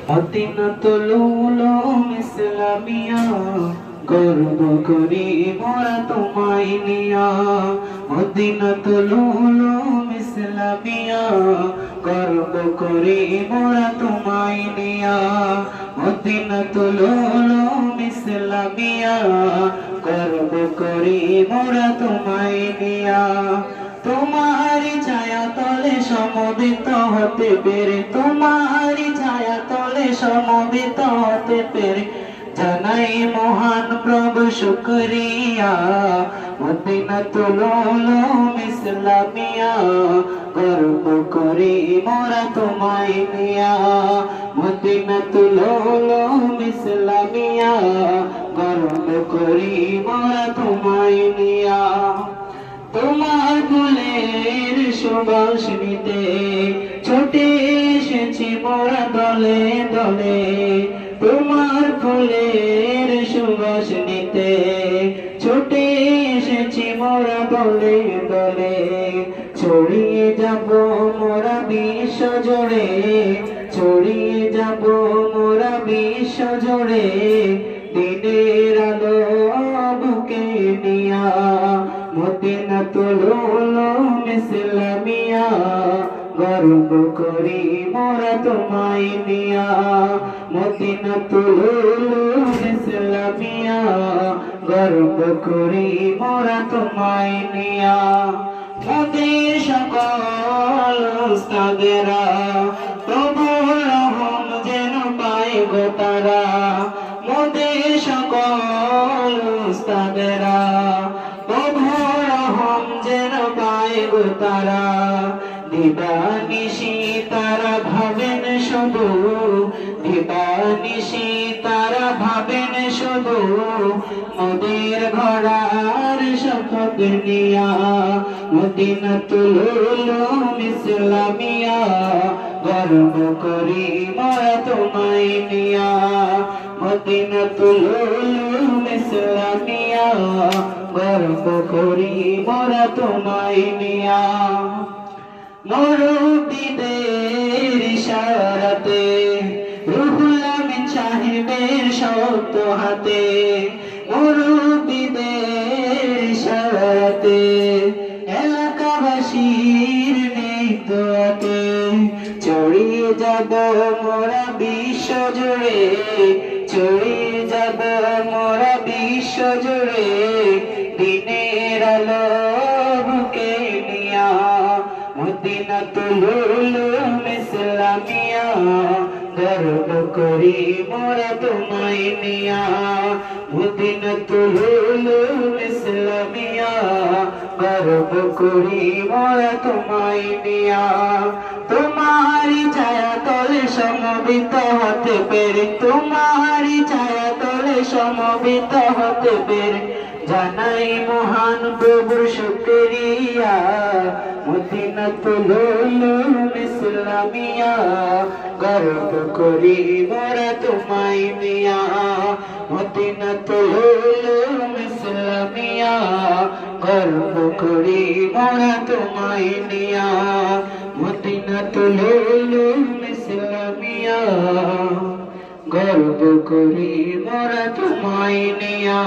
মদিনাতুল উলুম ইসলামিয়া গর্ব করি মোরা তোমায় নিয়া। মদিনাতুল উলুম ইসলামিয়া গর্ব করি মোরা তোমায় নিয়া। মদিনাতুল উলুম ইসলামিয়া গর্ব করি মোরা তোমায় নিয়া। তোমারি ছায়া তলে সমবেত হতে পেরে, তোমারি ছায়া তলে সমবেত হতে পেরে জানাই মহান প্রভু শুকরিয়া। মদিনাতুল উলুম ইসলামিয়া গর্ব করি মোরা তোমায় নিয়া। মদিনাতুল উলুম ইসলামিয়া গর্ব করি মোরা তোমায় নিয়া। তোমার ফুলের সুবাস নিতে ছুটে এসেছি মোরা দলে দলে। তোমার ফুলের সুবাস নিতে ছুটে এসেছি মোরা দলে দলে। ছড়িয়ে যাব মোরা বিশ্ব জুড়ে, ছড়িয়ে যাব মোরা বিশ্ব জুড়ে দিনের আলো বুকে নিয়া। মদিনাতুল উলুম ইসলামিয়া গর্ব করি মোরা তোমায় নিয়া। মদিনাতুল উলুম ইসলামিয়া গর্ব করি মোরা তোমায় নিয়া। মোদের সকল উস্তাদেরা প্রভুর রহম যেন পায় গো তারা। মোদের সকল উস্তাদেরা প্রভুর রহম যেন পায় গো তারা। দিবানিশি তারা ভাবেন শুধু, দিবানিশি তারা ভাবেন শুধু মোদের ঘোড়ার শপথ নিয়া। মদিনাতুল উলুম ইসলামিয়া গর্ব করি মোরা তোমায় নিয়া। মদিনাতুল উলুম ইসলামিয়া গর্ব করি মোরা তোমায় নিয়া। মুরব্বিদের ইশারাতে রুহুল আমিন সাহেবের শক্ত হাতে, মুরব্বিদের ইশারাতে এলাকাবাসীর নেক দোয়াতে ছড়িয়ে যাব মোরা বিশ্ব জুড়ে, ছড়িয়ে যাব মোরা বিশ্ব জুড়ে দিনের আলো বুকে নিয়া। মদিনাতুল উলুম ইসলামিয়া গর্ব করি মোরা তোমায় নিয়া। মদিনাতুল উলুম ইসলামিয়া গর্ব করি মোরা তোমায় নিয়া। তোমারি ছায়া তলে সমবেত হতে পেরে, তোমারি ছায়া তলে সমবেত হতে পেরে জানাই মহান প্রভুর শুকরিয়া। মদিনাতুল উলুম ইসলামিয়া গর্ব করি মোরা তোমায় নিয়া। মদিনাতুল উলুম ইসলামিয়া গর্ব করি মোরা তোমায় নিয়া। মদিনাতুল উলুম ইসলামিয়া গর্ব করি মোরা তোমায় নিয়া।